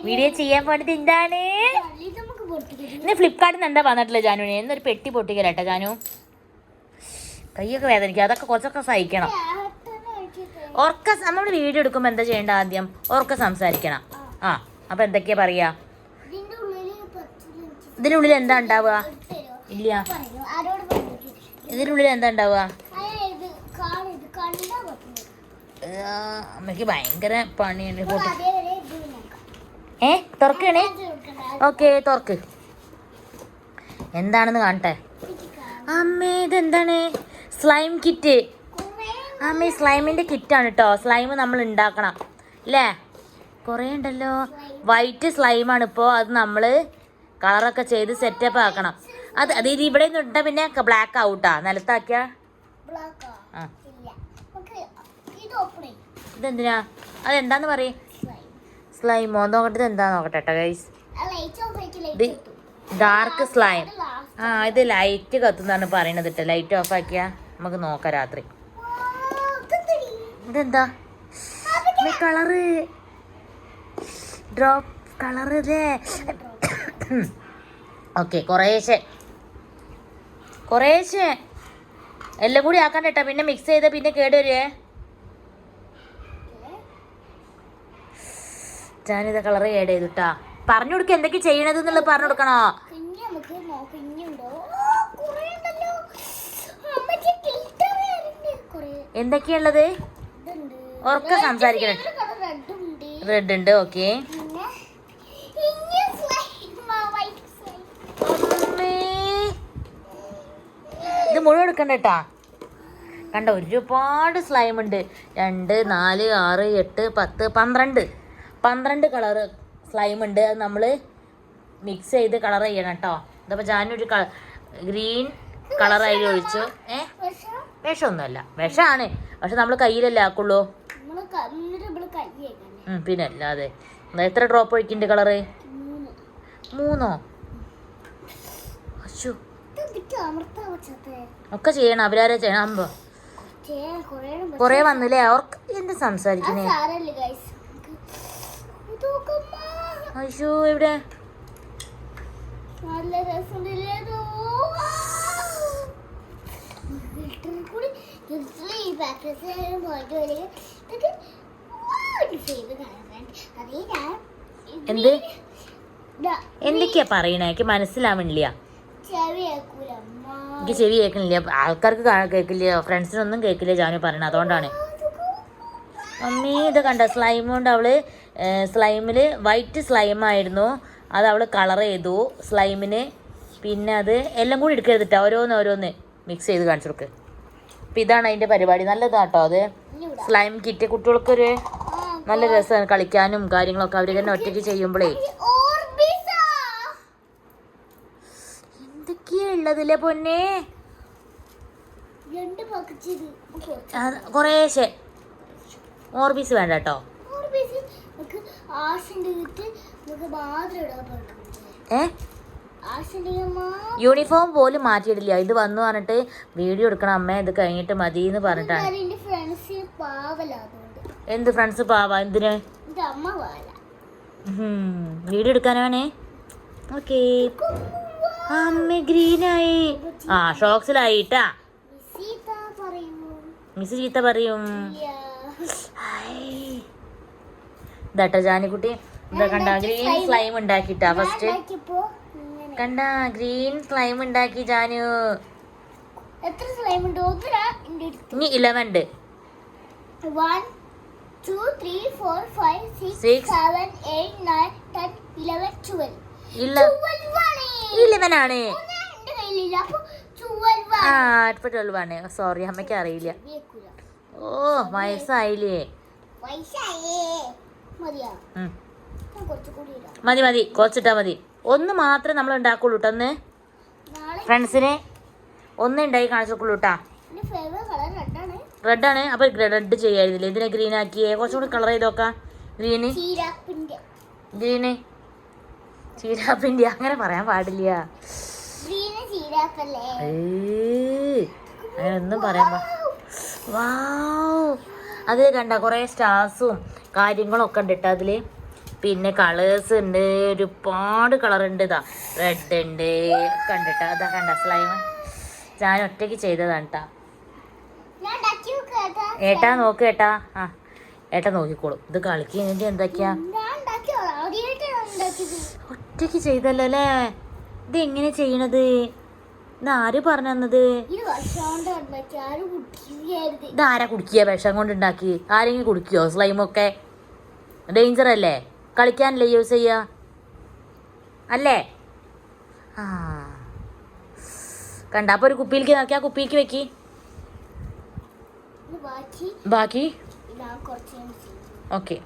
Video ചെയ്യാൻ പോണത് എന്താണ്? ഇന്ന് ഫ്ലിപ്കാർട്ടിൽ നിന്ന് എന്താ വന്നിട്ടില്ല ജാനുവിനെ? എന്നൊരു പെട്ടി പൊട്ടിക്കലട്ടെ ജാനു. കൈയൊക്കെ വേദനിക്കുക, അതൊക്കെ കുറച്ചൊക്കെ സഹിക്കണം. നമ്മൾ വീഡിയോ എടുക്കുമ്പോൾ എന്താ ചെയ്യേണ്ട? ആദ്യം ഓർക്ക സംസാരിക്കണം. ആ, അപ്പം എന്തൊക്കെയാ പറയാ? ഇതിനുള്ളിൽ എന്താ ഉണ്ടാവുക? ഇല്ല, ഇതിനുള്ളിൽ എന്താ ഉണ്ടാവുക? അമ്മയ്ക്ക് ഭയങ്കര പണിയുണ്ട്. തുറക്കണേ. ഓക്കെ, തുറക്ക്. എന്താണെന്ന് കാണട്ടെ. അമ്മേ, ഇതെന്താണ്? Slime kit. അമ്മേ, സ്ലൈമിൻ്റെ കിറ്റാണ് കേട്ടോ. സ്ലൈം നമ്മൾ ഉണ്ടാക്കണം അല്ലേ? കുറേ ഉണ്ടല്ലോ. വൈറ്റ് സ്ലൈമാണ് ഇപ്പോൾ. അത് നമ്മൾ കളറൊക്കെ ചെയ്ത് സെറ്റപ്പ് ആക്കണം. അത് ഇത് ഇവിടെ നിന്ന് ഇട്ടാൽ പിന്നെ ബ്ലാക്ക് ആവൂട്ടാ. നിലത്താക്കിയാ ആ. ഇതെന്തിനാ? അതെന്താന്ന് പറയും? സ്ലൈമോ? നോക്കട്ടെ, എന്താ നോക്കട്ടെ കേട്ടോ ഗൈസ്. ഇത് ഡാർക്ക് സ്ലൈം. ആ, ഇത് ലൈറ്റ് കത്തുന്നാണ് പറയണത് കേട്ടോ. ലൈറ്റ് ഓഫ് ആക്കിയാ നമുക്ക് നോക്കാം രാത്രി. ഇതെന്താ കളറ്? ഡ്രോപ്പ് കളറ് ഇതേ. ഓക്കെ, കുറേശ്ശെ എല്ലാം കൂടി ആക്കാൻ കേട്ടോ. പിന്നെ മിക്സ് ചെയ്ത പിന്നെ കേടുവരുവേ. ഞാനിത് കളറ് ഏഡ് ചെയ്തിട്ടാ. പറഞ്ഞു കൊടുക്കുക എന്തൊക്കെ ചെയ്യണത് എന്നുള്ളത് പറഞ്ഞു കൊടുക്കണോ? എന്തൊക്കെയുള്ളത്? ഉറക്കെ സംസാരിക്കണം. റെഡ് ഉണ്ട്. ഓക്കെ, ഇത് മുഴുവൻ എടുക്കണ്ട കേട്ടാ. കണ്ട, ഒരുപാട് സ്ലൈം ഉണ്ട്. 2, 4, 6, 8, 10, 12 കളറ് സ്ലൈം ഉണ്ട്. അത് നമ്മൾ മിക്സ് ചെയ്ത് കളർ ചെയ്യണം കേട്ടോ. ഇതപ്പോൾ ഞാനൊരു ഗ്രീൻ കളർ അതിൽ ഒഴിച്ചു. വിഷമൊന്നുമല്ല, വിഷമാണ്. പക്ഷെ നമ്മൾ കയ്യിലല്ലേ ആക്കുള്ളൂ. പിന്നെ അല്ലാതെ എത്ര ഡ്രോപ്പ് ഒഴിക്കുന്നുണ്ട് കളറ്? 3. അശു ഒക്കെ ചെയ്യണം. അവരാരെ ചെയ്യണം. അമ്പോ കൊറേ വന്നില്ലേ? അവർക്ക് എന്ത് സംസാരിക്കുന്നേ? അയ്യോ, എവിടെ? എന്ത് എന്തൊക്കെയാ പറയണേ? എനിക്ക് മനസ്സിലാവണില്ല. എനിക്ക് ചെവി കേൾക്കണില്ല. ആൾക്കാർക്ക് കേൾക്കില്ല, ഫ്രണ്ട്സിനൊന്നും കേൾക്കില്ല ജാനു പറയണ. അതുകൊണ്ടാണ്. മമ്മി, ഇത് കണ്ട സ്ലൈം കൊണ്ട് അവള് സ്ലൈമില് വൈറ്റ് സ്ലൈമായിരുന്നു. അത് അവള് കളർ ചെയ്തു സ്ലൈമിന്. പിന്നെ അത് എല്ലാം കൂടി എടുക്കരുതിട്ടാ. ഓരോന്ന് മിക്സ് ചെയ്ത് കാണിച്ചു കൊടുക്ക്. അപ്പം ഇതാണ് അതിൻ്റെ പരിപാടി. നല്ലതാട്ടോ അത്. സ്ലൈം കിറ്റ് കുട്ടികൾക്കൊരു നല്ല രസമാണ് കളിക്കാനും കാര്യങ്ങളൊക്കെ. അവർ തന്നെ ഒറ്റയ്ക്ക് ചെയ്യുമ്പോഴേ. എന്തൊക്കെയാ ഉള്ളതില്ലേ പൊന്നെ? കുറേശ്ശെ. ഓർബീസ് വേണ്ട കേട്ടോ. യൂണിഫോം പോലും മാറ്റിയിടില്ല. ഇത് വന്നു പറഞ്ഞിട്ട് വീഡിയോ എടുക്കണം അമ്മ, ഇത് കഴിഞ്ഞിട്ട് മതി എന്ന് പറഞ്ഞിട്ടാണ്. എന്ത് ഫ്രണ്ട്സ് പാവ? എന്തിന്? വീഡിയോ എടുക്കാനാണ്. ഓക്കെ, അമ്മ ഗ്രീനായി. ആ, ഷോക്സിലായിട്ടാ. മിസ് ചീത്ത പറയും. ഇതാട്ടോ ജാനിക്കുട്ടി. ഇതാ കണ്ട, ഗ്രീൻ സ്ലൈം ഉണ്ടാക്കിട്ടാ ഫസ്റ്റ്. കണ്ട, ഗ്രീൻ സ്ലൈം ഉണ്ടാക്കി ജാനു. ഇനി 11 ഉണ്ട്. 1 2 3 4 5 6 7 8 9 10 11 12. 11 ആണ്. ആ, ഇപ്പൊ 12 ആണ്. സോറി, അമ്മയ്ക്ക് അറിയില്ല. ഓ, വയസ്സായില്ലേ? മതി, കുറച്ചിട്ടാ മതി. ഒന്ന് മാത്രമേ നമ്മൾ ഉണ്ടാക്കുള്ളൂ കേട്ടോ. ഒന്ന് ഫ്രണ്ട്സിന് ഒന്ന് ഉണ്ടാക്കി കാണിച്ചോളൂ കേട്ടാ. റെഡാണ്. അപ്പൊ റെഡ് ചെയ്യായിരുന്നില്ലേ? ഇതിനെ ഗ്രീൻ ആക്കിയേ. കുറച്ചുകൂടി കളർ ചെയ്ത് നോക്കാം. ഗ്രീന് ചീരാപ്പിന്റെ അങ്ങനെ പറയാൻ പാടില്ല. അങ്ങനെ ഒന്നും പറയാൻ വാവ്, അതിൽ കണ്ട കുറേ സ്റ്റാർസും കാര്യങ്ങളും ഒക്കെ ഉണ്ട് കേട്ടോ. അതില് പിന്നെ കളേഴ്സ് ഉണ്ട്, ഒരുപാട് കളർ ഉണ്ട്. ഇതാ റെഡ് ഉണ്ട്, കണ്ടിട്ടാ അതാ കണ്ട സ്ലൈം ഞാൻ ഒറ്റയ്ക്ക് ചെയ്തതാണ് കേട്ടാ. ഏട്ടാ നോക്ക് ഏട്ടാ. ആ ഏട്ടാ നോക്കിക്കോളും. ഇത് കളിക്കുന്നതിന്റെ എന്തൊക്കെയാ ഒറ്റയ്ക്ക് ചെയ്തല്ലോ അല്ലേ. ഇത് എങ്ങനെ ചെയ്യണത്? ഇത് ആര് പറഞ്ഞു തന്നത്? ഇതാരാ കുടിക്കുക? വിഷം കൊണ്ട് ഉണ്ടാക്കി ആരെങ്കിലും കുടിക്കുവോ? സ്ലൈമൊക്കെ ഡേഞ്ചർ അല്ലേ, കളിക്കാനല്ലേ യൂസ് ചെയ്യാ അല്ലേ? ആ കണ്ട. അപ്പൊ ഒരു കുപ്പിയിലേക്ക് നോക്കി, ആ കുപ്പിക്ക് വെക്കി. ബാക്കി ഓക്കെ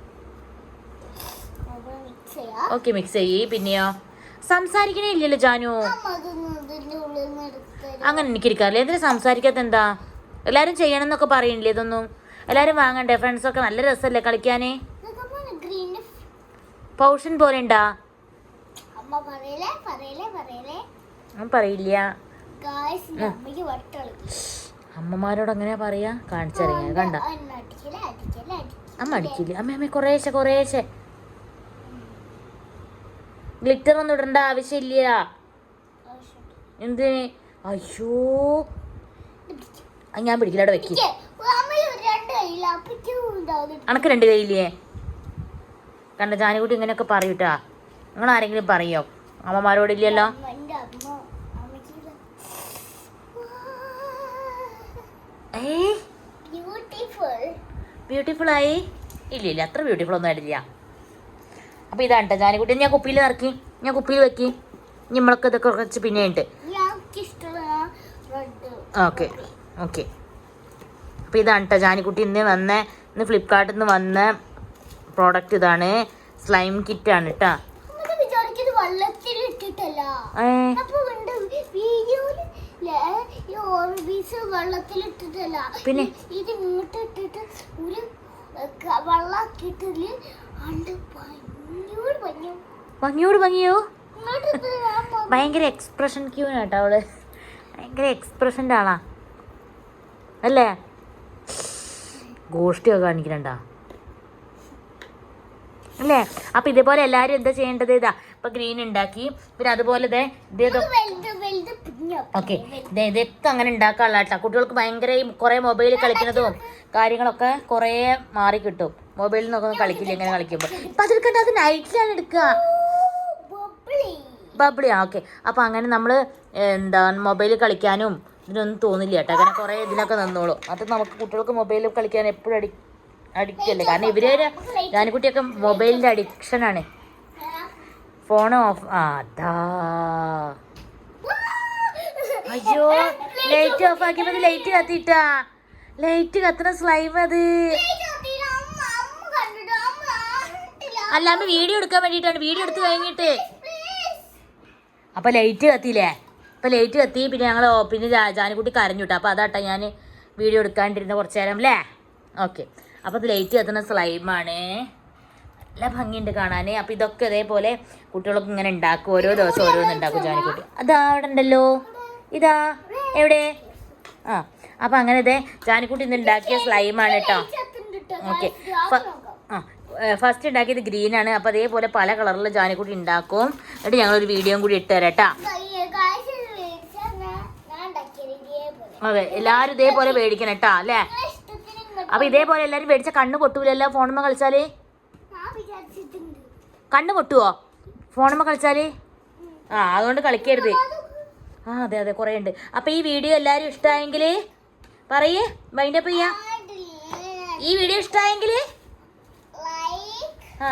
ഓക്കെ മിക്സ് ചെയ്യ്. പിന്നെയോ സംസാരിക്കണേ ഇല്ലല്ലോ ജാനു. അങ്ങനെ എനിക്കിരിക്കാറില്ല. എന്തിനാ സംസാരിക്കാത്ത? എന്താ എല്ലാരും ചെയ്യണം എന്നൊക്കെ പറയണില്ലേ? ഇതൊന്നും എല്ലാരും വാങ്ങണ്ടേ? ഫ്രണ്ട്സൊക്കെ നല്ല രസമല്ലേ കളിക്കാന്? പൗഷൻ പോലെ ഉണ്ടാ? പറയില്ല. അമ്മമാരോട് അങ്ങനെ പറയാ? കാണിച്ചറിയാ കണ്ട. അമ്മ അടിക്കില്ല. അമ്മ കുറേശ്ശെ കുറേശ്ശെ. ഗ്ലിറ്റർ ഒന്നും ഇടണ്ട ആവശ്യമില്ല. എന്ത്? അയ്യോ ഞാൻ പിടിക്കില്ല. അവിടെ വെക്കി. അനക്ക് 2 കൈയില്ലേ? കണ്ട ജാനുകുട്ടി ഇങ്ങനെയൊക്കെ പറയൂട്ടാ. നിങ്ങൾ ആരെങ്കിലും പറയോ? അമ്മമാരോടില്ലല്ലോ. ബ്യൂട്ടിഫുൾ ആയി? ഇല്ല അത്ര ബ്യൂട്ടിഫുൾ ഒന്നും ആയിട്ടില്ല. അപ്പൊ ഇതാണ് കേട്ടോ ജാനുകുട്ടി. ഞാൻ കുപ്പിയിൽ നിറക്കി, ഞാൻ കുപ്പിയിൽ വെക്കി. നമ്മളൊക്കെ ഇതൊക്കെ കുറച്ച് പിന്നെ ഉണ്ട്. Okay okay. അപ്പോൾ ഇതാണ് കേട്ടോ ജാനിക്കുട്ടി ഇന്ന് ഫ്ലിപ്കാർട്ടിൽ നിന്ന് വന്ന പ്രോഡക്റ്റ്. ഇതാണ് സ്ലൈം കിറ്റാണ് കേട്ടോ. പിന്നെ ഭംഗിയോട് ഭംഗിയോ? ഭയങ്കര എക്സ്പ്രഷൻ ക്യൂനാട്ടോ അവള്. ഭയങ്കര എക്സ്പ്രഷൻ്റെ ആളാ അല്ലേ? ഗോഷ്ടിയൊക്കെ കാണിക്കണ്ട അല്ലേ? അപ്പം ഇതേപോലെ എല്ലാവരും എന്താ ചെയ്യേണ്ടത്? ഇതാ ഇപ്പം ഗ്രീൻ ഉണ്ടാക്കി. പിന്നെ അതുപോലെ ഓക്കെ ഇതൊക്കെ അങ്ങനെ ഉണ്ടാക്കാനുള്ള കേട്ടോ. കുട്ടികൾക്ക് ഭയങ്കര കുറേ മൊബൈലിൽ കളിക്കുന്നതും കാര്യങ്ങളൊക്കെ കുറേ മാറി കിട്ടും. മൊബൈലിൽ നിന്നൊക്കെ കളിക്കില്ല ഇങ്ങനെ കളിക്കുമ്പോൾ. ഇപ്പം അതെടുക്കണ്ട, അത് നൈറ്റിലാണ് എടുക്കുക. ബബ്ലിയാ ഓക്കെ. അപ്പം അങ്ങനെ നമ്മൾ എന്താ മൊബൈലിൽ കളിക്കാനും ഇതിനൊന്നും തോന്നില്ല കേട്ടോ. അങ്ങനെ കുറേ ഇതിനൊക്കെ നിന്നോളൂ. അത് നമുക്ക് കുട്ടികൾക്ക് മൊബൈലിൽ കളിക്കാൻ എപ്പോഴും അഡിക്റ്റല്ലേ. കാരണം ഇവര് ജാനിക്കുട്ടിയൊക്കെ മൊബൈലിൻ്റെ അഡിക്ഷനാണ്. Phone off. അതാ അയ്യോ ലൈറ്റ് ഓഫ് ആക്കിയപ്പോൾ ലൈറ്റ് കത്തിട്ടാ. ലൈറ്റ് കത്തുന്ന സ്ലൈം അത്. അല്ലാണ്ട് വീഡിയോ എടുക്കാൻ വേണ്ടിയിട്ടാണ്. വീഡിയോ എടുത്ത് കഴിഞ്ഞിട്ട് അപ്പം ലൈറ്റ് കത്തിയില്ലേ? അപ്പം ലൈറ്റ് കത്തി. പിന്നെ ഞങ്ങൾ പിന്നെ ജാനിക്കുട്ടി കരഞ്ഞു കേട്ടോ. അപ്പോൾ അതാട്ടോ ഞാൻ വീഡിയോ എടുക്കാണ്ടിരുന്ന കുറച്ച് നേരം അല്ലേ. ഓക്കെ. അപ്പോൾ അത് ലൈറ്റ് കത്തുന്ന സ്ലൈമാണ്. നല്ല ഭംഗിയുണ്ട് കാണാൻ. അപ്പോൾ ഇതൊക്കെ ഇതേപോലെ കുട്ടികളൊക്കെ ഇങ്ങനെ ഉണ്ടാക്കും. ഓരോ ദിവസം ഓരോന്ന് ഉണ്ടാക്കും ജാനിക്കുട്ടി. അതാ അവിടെ ഉണ്ടല്ലോ. ഇതാ എവിടെ? ആ അപ്പം അങ്ങനെ ഇതേ ജാനിക്കുട്ടി ഇന്ന് ഉണ്ടാക്കിയ സ്ലൈമാണ് കേട്ടോ. ഓക്കെ. ഫസ്റ്റ് ഉണ്ടാക്കിയത് ഗ്രീനാണ്. അപ്പോൾ അതേപോലെ പല കളറിൽ ജാനിക്കുട്ടി ഉണ്ടാക്കും. എന്നിട്ട് ഞങ്ങളൊരു വീഡിയോയും കൂടി ഇട്ട് തരാം കേട്ടോ. അതെ എല്ലാവരും ഇതേപോലെ മേടിക്കണം കേട്ടോ അല്ലേ? അപ്പോൾ ഇതേപോലെ എല്ലാവരും മേടിച്ച കണ്ണ് പൊട്ടൂലല്ലോ ഫോണുമ്മ കളിച്ചാൽ? കണ്ണ് പൊട്ടുവോ ഫോണുമ്മ കളിച്ചാൽ? ആ അതുകൊണ്ട് കളിക്കരുത്. ആ അതെ അതെ കുറേ ഉണ്ട്. അപ്പോൾ ഈ വീഡിയോ എല്ലാവരും ഇഷ്ടമായെങ്കിൽ പറയേ വൈൻഡപ്പ് ചെയ്യാം. ഈ വീഡിയോ ഇഷ്ടമായെങ്കിൽ ആ